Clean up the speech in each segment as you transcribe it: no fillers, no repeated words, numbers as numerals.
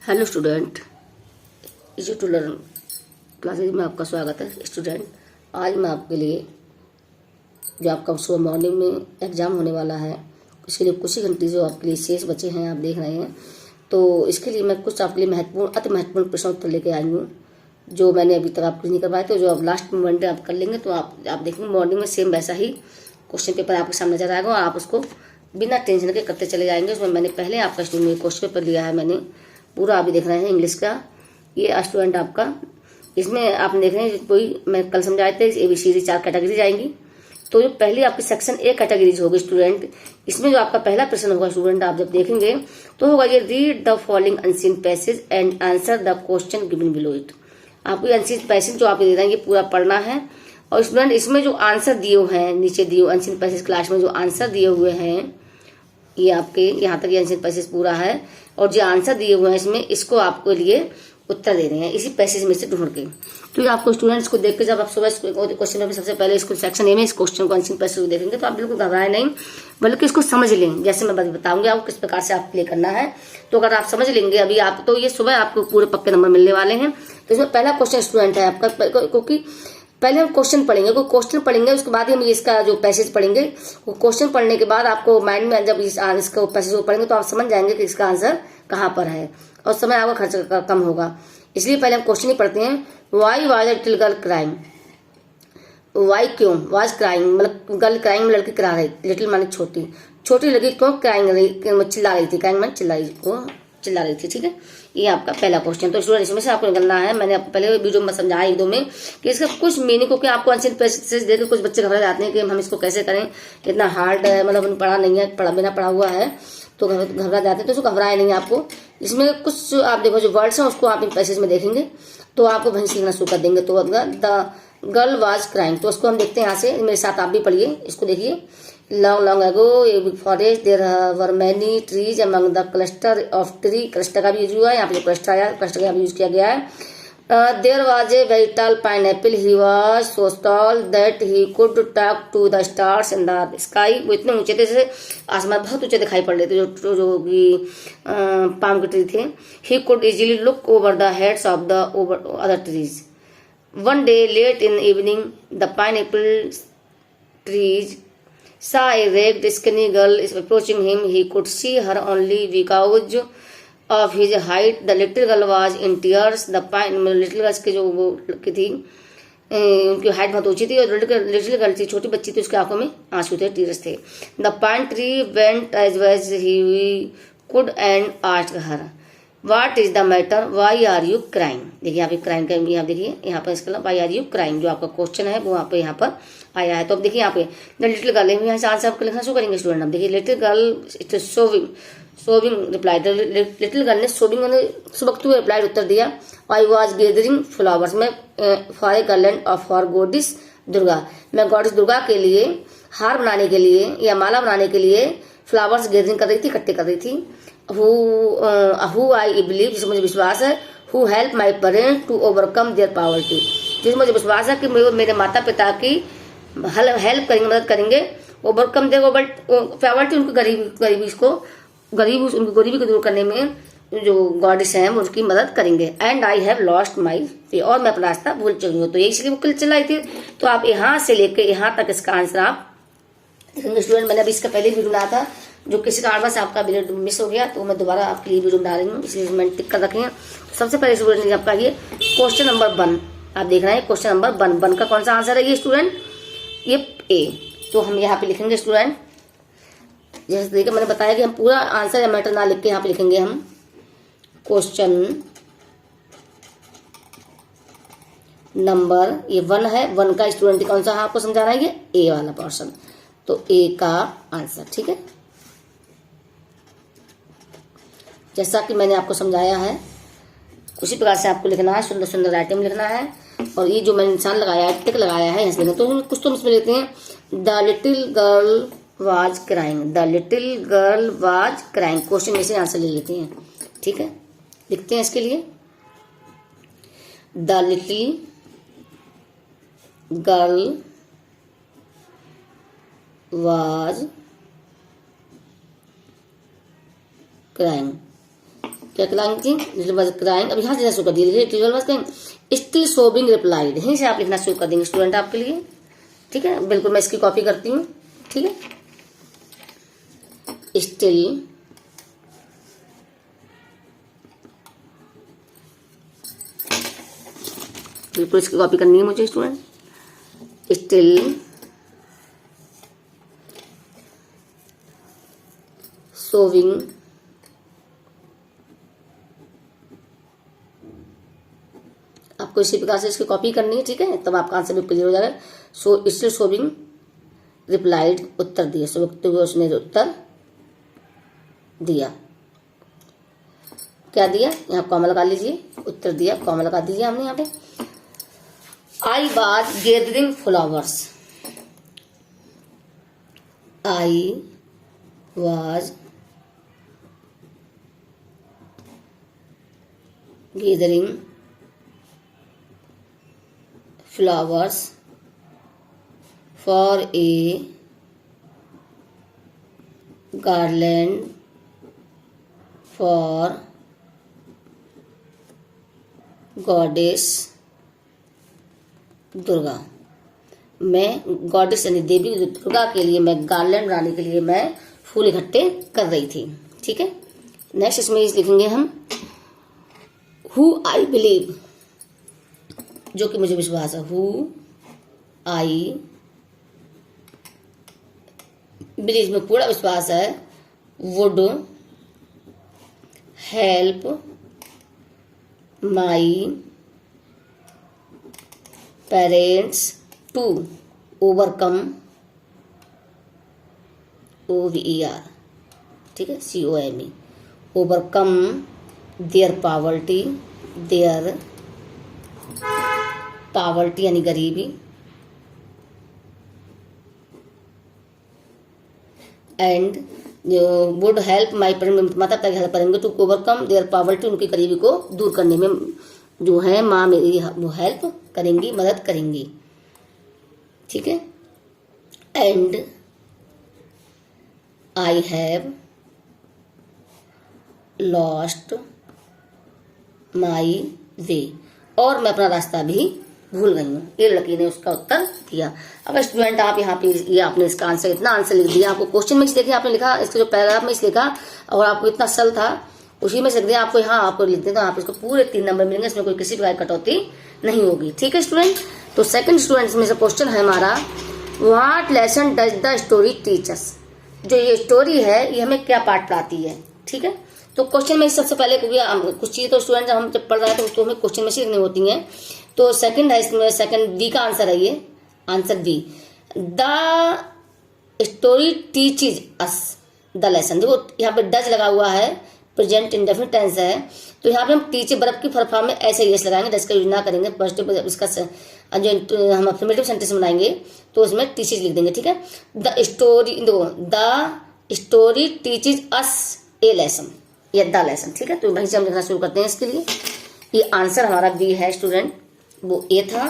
Hello student, easy to learn classes में आपका स्वागत है। स्टूडेंट, आज मैं आपके लिए जो आपका सुबह मॉर्निंग में एग्ज़ाम होने वाला है, इसके लिए कुछ ही घंटे जो आपके लिए शेष बचे हैं आप देख रहे हैं, तो इसके लिए मैं कुछ आपके लिए अति महत्वपूर्ण प्रश्न उत्तर लेके आई हूँ जो मैंने अभी तक आपको नहीं करवाए। तो जो आप लास्ट मोमेंट आप कर लेंगे तो आप देखेंगे मॉर्निंग में सेम वैसा ही क्वेश्चन पेपर आपके सामने नजर आएगा और आप उसको बिना टेंशन के करते चले जाएंगे। उसमें मैंने पहले आपका स्टूडेंट क्वेश्चन पेपर लिया है, मैंने पूरा आप देख रहे हैं इंग्लिश का। ये स्टूडेंट आपका, इसमें आप देख रहे हैं कोई मैं कल समझाए थे ABCD 4 कैटेगरीज आएंगी। तो जो पहली आपकी सेक्शन A कैटेगरीज होगी स्टूडेंट, इसमें जो आपका पहला प्रश्न होगा स्टूडेंट, आप जब देखेंगे तो होगा ये read the following unseen passage and answer the question given below it. आपको अनसीन पैसेज जो आप दे रहे हैं ये पूरा पढ़ना है और स्टूडेंट इसमें जो आंसर दिए हुए हैं नीचे दिए अनसीन पैसेज क्लास में जो आंसर दिए हुए हैं ये आपके यहाँ तक ये आंसर पैसेज पूरा है और जो आंसर दिए हुए हैं इसमें इसको आपको लिए उत्तर दे रहे हैं इसी पैसेज में से ढूंढ के। तो ये आपको स्टूडेंट्स को देख के जब आप सुबह क्वेश्चन में सबसे पहले इसको सेक्शन ए में इस क्वेश्चन को आंसर पैसेज देखेंगे तो आप बिल्कुल घबराए नहीं, बल्कि इसको समझ लें। जैसे मैं बताऊंगी आपको किस प्रकार से आप प्ले करना है, तो अगर आप समझ लेंगे अभी आप तो ये सुबह आपको पूरे पक्के नंबर मिलने वाले हैं। तो इसमें पहला क्वेश्चन स्टूडेंट है आपका, क्योंकि पहले हम क्वेश्चन पढ़ेंगे, कोई क्वेश्चन पढ़ेंगे उसके बाद ही हम इसका जो पैसेज पढ़ेंगे। वो क्वेश्चन पढ़ने के बाद आपको माइंड में जब इसका पैसेज पढ़ेंगे तो आप समझ जाएंगे कि इसका आंसर कहाँ पर है और समय आपका खर्च कम होगा। इसलिए पहले हम क्वेश्चन ही पढ़ते हैं। Why was a little girl crying. Why क्यों, वाज क्राइंग मतलब गर्ल क्राइंग लड़की करा रही, लिटिल माने छोटी, छोटी लड़की क्यों क्राइंग चिल्ला रही थी, क्राइंग माने चिल्ला रही थी। ठीक है, ये आपका पहला क्वेश्चन। तो स्टूडेंट इसमें से आपको निकलना है, मैंने आपको पहले वीडियो में समझाया एक दो में कि इसका कुछ मीनिंग को, कि आपको आंसर पैसेज देकर कुछ बच्चे घबरा जाते हैं कि हम इसको कैसे करें, इतना हार्ड है, मतलब पढ़ा नहीं है, बिना पढ़ा हुआ है तो घबरा जाते हैं। तो उसको घबराए नहीं आपको, इसमें कुछ आप देखो जो वर्ड्स हैं उसको आप इन पैसेज में देखेंगे तो आपको वहीं सीखना शुरू कर देंगे। तो द गर्ल वाज क्राइंग, तो उसको हम देखते हैं यहाँ से, मेरे साथ आप भी पढ़िए, इसको देखिए। Long, long ago, a big forest, there were many trees among the cluster of tree. cluster का भी यूज हुआ है यहाँ पे, cluster आया, cluster का भी यूज किया गया है। There was a very tall pineapple. He was so tall that he could talk to the stars in the sky. वो इतने ऊंचे थे जैसे आसमान बहुत ऊंचे दिखाई पड़ रहे थे, जो कि पाम के ट्री थे। He could easily look over the heads of the other trees. One day late in the evening, the pineapple trees saw a ragged, skinny girl approaching him. He could see her only because of his height. The little girl was in tears. The little girl की जो वो लड़की थी उनकी height बहुत ऊंची थी और लिटिल गर्ल थी, छोटी बच्ची थी, उसकी आंखों में आंसू थे, टीयर्स थे। The pine tree went as well as he could and asked her, What is the matter? Why are you crying? देखिए यहाँ पे क्राइंग का यहाँ देखिए, यहाँ पर इसका Why are you crying जो आपका क्वेश्चन है वो यहाँ पर आया है। तो अब देखिए यहाँ पे द लिटिल गर्ल, यहाँ से आंसर आपको लिखना शुरू करेंगे स्टूडेंट। अब देखिए little girl it sobbing replied, little girl ने सोविंग सुबकते हुए रिप्लाइड उत्तर दिया। आई वॉज गैदरिंग फ्लावर्स, मैं for a garland of for goddess Durga, मैं गॉडिस दुर्गा के लिए हार बनाने के लिए या माला बनाने के लिए फ्लावर्स गैदरिंग कर रही थी, इकट्ठे कर रही थी। हु आई बिलीव, जिसे मुझे विश्वास है, who help my parents to overcome their poverty, जिसे मुझे विश्वास है कि मेरे माता पिता की हेल्प करेंगे, मदद करेंगे, ओवरकम देयर पॉवर्टी, उनकी उनकी गरीबी को दूर करने में जो गॉडेस हैं उसकी मदद करेंगे। And I have lost my way, और मैं अपना रास्ता भूल चुकी हूँ। तो ये इसलिए वो कल चलाई थी। तो आप यहाँ से लेके यहाँ तक इसका आंसर आप देखेंगे स्टूडेंट। मैंने अभी इसका पहले वीडियो बनाया था, जो किसी कारणवश से आपका वीडियो मिस हो गया, तो मैं दोबारा आपके लिए वीडियो बना रही हूँ, इसलिए मैंने टिक कर रखे हैं। सबसे पहले स्टूडेंट आपका ये क्वेश्चन नंबर 1 आप देख रहे हैं, क्वेश्चन नंबर 1 का कौन सा आंसर है ये स्टूडेंट, ये ए। तो हम यहाँ पे लिखेंगे स्टूडेंट, जैसे देखिए मैंने बताया कि हम पूरा आंसर या मैटर ना लिख के यहाँ पे लिखेंगे हम क्वेश्चन नंबर ये 1 है। 1 का स्टूडेंट कौन सा आपको समझा रहा है, ये ए वाला पोर्शन, तो ए का आंसर। ठीक है, जैसा कि मैंने आपको समझाया है उसी प्रकार से आपको लिखना है, सुंदर सुंदर राइटिंग लिखना है। और ये जो मैंने निशान लगाया है, टिक लगाया है इसमें, तो कुछ तो इसमें लेते हैं। The little girl was crying, the little girl was crying, question में से आंसर ले लेते हैं। ठीक है, लिखते हैं इसके लिए, the little girl was crying. क्या क्राइंग, क्राइंग। अब यहाँ से शुरू कर दिए, स्टिल सोबिंग रिप्लाइड, यहीं से आप लिखना शुरू कर देंगे स्टूडेंट आपके लिए। ठीक है, बिल्कुल मैं इसकी कॉपी करती हूँ। ठीक है, स्टिल बिल्कुल इसकी कॉपी करनी है मुझे स्टूडेंट। स्टिल सोविंग आपको इसी प्रकार से इसकी कॉपी करनी है। ठीक है, तब आपका आंसर भी क्लियर हो जाएगा। सो स्टिल सोविंग रिप्लाइड, उत्तर दिया, सो उसने उत्तर दिया। क्या दिया, यहाँ कॉमा लगा लीजिए, उत्तर दिया, कॉमा लगा दीजिए हमने यहाँ पे। I was gathering flowers, I was gathering flowers for a garland for goddess Durga. मैं गॉडेस यानी देवी दुर्गा के लिए मैं गार्लैंड बनाने के लिए मैं फूल इकट्ठे कर रही थी। ठीक है, नेक्स्ट इसमें लिखेंगे हम हु आई बिलीव, जो कि मुझे विश्वास है। हु आई बिलीव में पूरा विश्वास है। Would help my parents to overcome, OVER, ठीक है, COME, overcome their poverty, their poverty यानी गरीबी, and would help my parents, माता पिता की हेल्प करेंगे टू ओवरकम देयर पॉवर्टी, उनकी गरीबी को दूर करने में जो है माँ मेरी वो हेल्प करेंगी, मदद करेंगी। ठीक है, and I have lost my way, और मैं अपना रास्ता भी भूल गई हूँ। ये लड़की ने उसका उत्तर दिया। अगर स्टूडेंट आप यहाँ पे ये आपने इसका आंसर इतना आंसर लिख दिया, आपको क्वेश्चन में देखिए आपने लिखा, इसके जो पैराग्राफ में इस लिखा और आपको इतना सरल था उसी में से लिख दिया, आपको यहाँ आपको लिख दिया तो आप इसको पूरे 3 नंबर मिलेंगे, इसमें कोई किसी प्रकार कटौती नहीं होगी। ठीक है स्टूडेंट, तो सेकंड स्टूडेंट में से क्वेश्चन है हमारा what lesson does the story teach us, जो ये स्टोरी है ये हमें क्या पाठ पढ़ाती है। ठीक है, तो क्वेश्चन में सबसे पहले कुछ चीज़ तो स्टूडेंट जब हम जब पढ़ रहे हैं तो हमें क्वेश्चन में से लिखनी होती हैं। तो सेकंड है इसमें, सेकंड बी का आंसर है ये, answer B, the story teaches us the lesson. देखो यहाँ पे डज लगा हुआ है, प्रेजेंट इंडेफिनिट टेंस है, तो यहाँ पे हम टीचर वर्ब की फॉर्म में ऐसे यस लगाएंगे, डज का यूज ना करेंगे। पॉजिटिव इसका जो हम अफर्मेटिव सेंटेंस बनाएंगे तो उसमें टीचेज लिख देंगे। ठीक है, द स्टोरी, देखो the story teaches us A lesson, ये द लेसन। ठीक है, तो वहीं से हम लिखना शुरू करते हैं इसके लिए। ये आंसर हमारा बी है स्टूडेंट, वो ए था,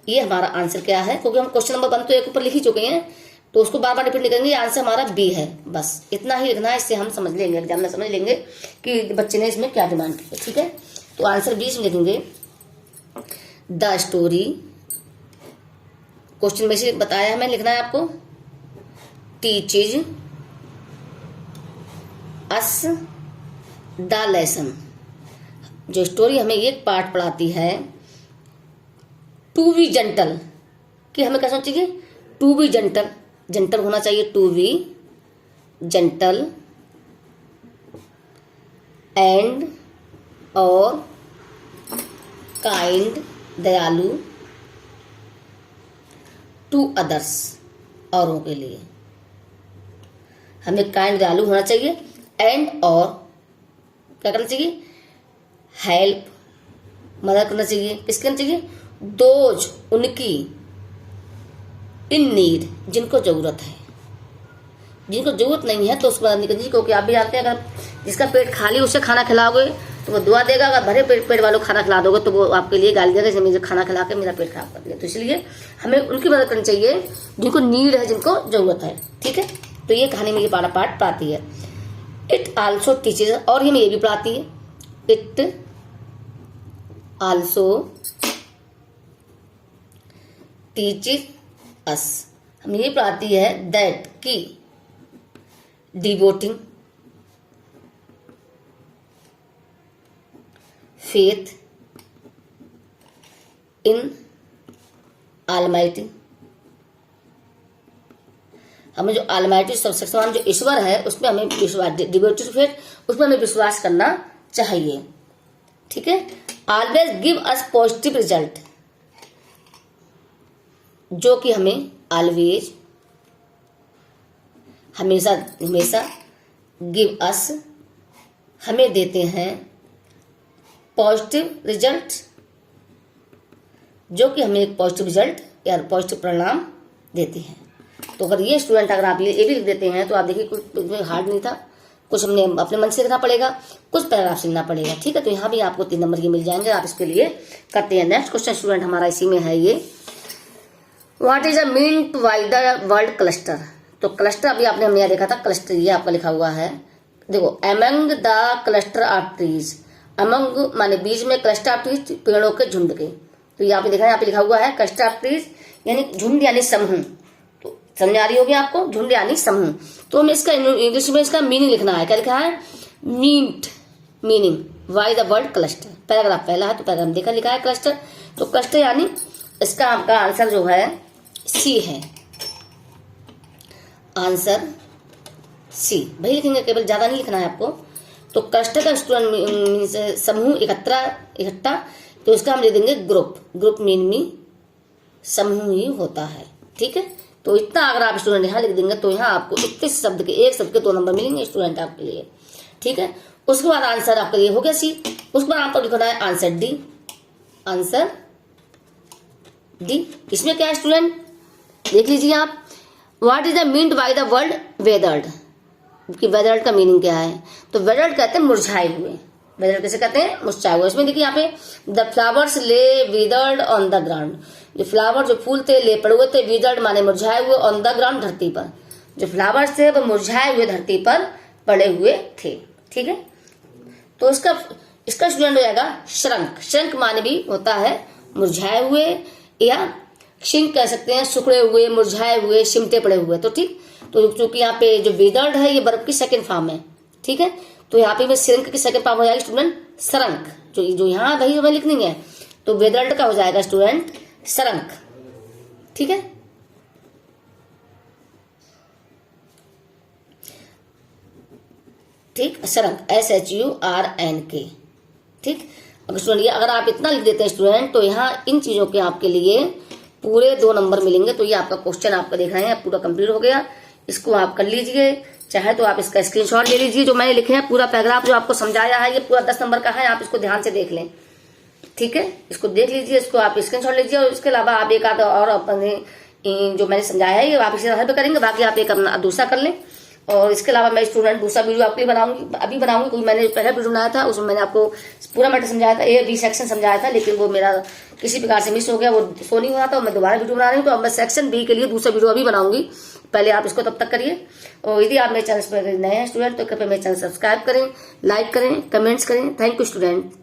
ये हमारा आंसर क्या है, क्योंकि हम क्वेश्चन नंबर 1 तो एक ऊपर लिख ही चुके हैं तो उसको बार बार रिपीट नहीं करेंगे। ये आंसर हमारा बी है, बस इतना ही लिखना है, इससे हम समझ लेंगे, एग्जाम में समझ लेंगे कि बच्चे ने इसमें क्या डिमांड की है। ठीक है, तो आंसर बी इसमें लिखेंगे द स्टोरी, क्वेश्चन में से बताया हमें लिखना है आपको, टीचेज अस द लेसन, जो स्टोरी हमें ये पाठ पढ़ाती है। टू बी जेंटल, कि हमें क्या सोचना चाहिए, टू बी जेंटल, जेंटल होना चाहिए, टू बी जेंटल एंड और काइंड दयालु टू अदर्स, औरों के लिए हमें काइंड दयालु होना चाहिए, एंड और क्या करना चाहिए, हेल्प मदद करना चाहिए, किसके करना चाहिए, दोज उनकी, इन नीड जिनको जरूरत है, जिनको जरूरत नहीं है तो उसको मदद नहीं करनी चाहिए, क्योंकि आप भी जानते हैं अगर जिसका पेट खाली उसे खाना खिलाओगे तो वो दुआ देगा, अगर भरे पेट वालों को खाना खिला दोगे तो वो आपके लिए गाली देगा, जैसे मुझे खाना खिला के मेरा पेट खराब कर दिया। तो इसलिए हमें उनकी मदद करनी चाहिए जिनको नीड है, जिनको जरूरत है। ठीक है, तो ये कहानी में ये पाठ पढ़ाती है। इट आल्सो टीचेज, और ये भी पढ़ाती है, इट आल्सो टीचेस अस, हमें ये पढ़ाती है दैट की डिवोटिंग फेथ इन ऑलमाइटी, हमें जो ऑलमाइटी सर्वशक्तिमान जो ईश्वर है उसमें हमें विश्वास, डिवोटेड टू फेथ, उसमें हमें विश्वास करना चाहिए। ठीक है। Always give us positive result, जो कि हमें ऑलवेज हमेशा हमेशा गिव अस हमें देते हैं पॉजिटिव रिजल्ट, जो कि हमें एक पॉजिटिव रिजल्ट या पॉजिटिव परिणाम देती है। तो अगर ये स्टूडेंट अगर आप ये भी लिख देते हैं तो आप देखिए कुछ हार्ड नहीं था, कुछ हमने अपने मन से लिखना पड़ेगा, कुछ पैराग्राफ से लिखना पड़ेगा। ठीक है। तो यहाँ भी आपको 3 नंबर के मिल जाएंगे, आप इसके लिए करते हैं। नेक्स्ट क्वेश्चन स्टूडेंट हमारा इसी में है ये, what is a mean by the word cluster. तो क्लस्टर अभी आपने हमने देखा था, क्लस्टर ये आपका लिखा हुआ है, देखो among the cluster of trees, among माने बीच में, क्लस्टर ऑफ ट्रीज पेड़ों के झुंड के। तो यहाँ पे देखा, यहाँ पे लिखा हुआ है क्लस्टर ऑफ ट्रीज यानी झुंड यानी समूह, तो समझ आ रही होगी आपको, झुंड यानी समूह। तो हमें इसका इंग्लिश में इसका मीनिंग लिखना है, क्या लिखा है, meet meaning why the word cluster. Paragraph पहला है तो पैराग्राफ देखा लिखा है क्लस्टर, तो क्लस्टर यानी इसका आपका आंसर जो है सी है, आंसर सी भाई लिखेंगे, केवल ज्यादा नहीं लिखना है आपको। तो क्लस्टर का स्टूडेंट समूह इकट्ठा, तो इसका हम दे देंगे ग्रुप, ग्रुप मीन समूह ही होता है। ठीक है। तो इतना अगर आप स्टूडेंट यहाँ लिख देंगे तो यहाँ आपको इतने शब्द के, एक शब्द के 2 नंबर मिलेंगे स्टूडेंट आपके लिए। ठीक है। उसके बाद आंसर आपका ये हो गया सी, उसके बाद आपको लिखना है आंसर डी, आंसर डी। इसमें क्या है स्टूडेंट देख लीजिए आप, what is the mean by the word weathered, कि वेदर्ड का मीनिंग क्या है, तो वेदर्ड कहते हैं मुरझाए हुए, वेदर्ड कैसे कहते हैं, मुरझाए हुए। इसमें देखिए यहाँ पे द फ्लावर्स ले विदर्ड ऑन द ग्राउंड, जो फ्लावर जो फूल थे ले पड़े हुए थे, विदर्ड माने मुरझाए हुए, ऑन द ग्राउंड धरती पर, जो फ्लावर्स थे वो मुरझाए हुए धरती पर पड़े हुए थे। ठीक है। तो इसका स्टूडेंट हो जाएगा श्रंक, श्रंक माने भी होता है मुरझाए हुए, या शिंक कह सकते हैं सुखड़े हुए, मुरझाए हुए, सिमटे पड़े हुए। तो ठीक, तो चूंकि यहाँ पे जो विदर्ड है ये वर्ब की सेकंड फॉर्म है। ठीक है। तो यहाँ पे श्रंक की सेकंड फॉर्म हो जाएगी स्टूडेंट सरंक, जो यहाँ भाई हमें लिखनी है, तो विदर्ड का हो जाएगा स्टूडेंट सरंक। ठीक है। ठीक, सरंक SHURNK। ठीक। अब स्टूडेंट अगर आप इतना लिख देते हैं स्टूडेंट, तो यहाँ इन चीजों के आपके लिए पूरे 2 नंबर मिलेंगे। तो ये आपका क्वेश्चन आपका देख रहे हैं पूरा कंप्लीट हो गया, इसको आप कर लीजिए, चाहे तो आप इसका स्क्रीनशॉट ले लीजिए, जो मैंने लिखे हैं पूरा पैराग्राफ जो आपको समझाया है ये पूरा 10 नंबर का है, आप इसको ध्यान से देख लें। ठीक है। इसको देख लीजिए, इसको आप स्क्रीनशॉट लीजिए, और इसके अलावा आप एक आधा और अपने जो मैंने समझाया है ये आप इसी तरह पे करेंगे, बाकी आप एक अपना दूसरा कर लें। और इसके अलावा मैं स्टूडेंट दूसरा वीडियो आपके लिए बनाऊंगी, अभी बनाऊंगी, क्योंकि मैंने पहला वीडियो बनाया था उसमें मैंने आपको पूरा मैटर समझाया था, A B सेक्शन समझाया था, लेकिन वो मेरा किसी प्रकार से मिस हो गया, वो शो नहीं हो रहा था, मैं दोबारा वीडियो बना रही हूँ। तो अब मैं सेक्शन B के लिए दूसरा वीडियो अभी बनाऊंगी, पहले आप इसको तब तक करिए। और यदि आप मेरे चैनल पर नए हैं स्टूडेंट तो कृपया मेरे चैनल सब्सक्राइब करें, लाइक करें, कमेंट्स करें। Thank you student.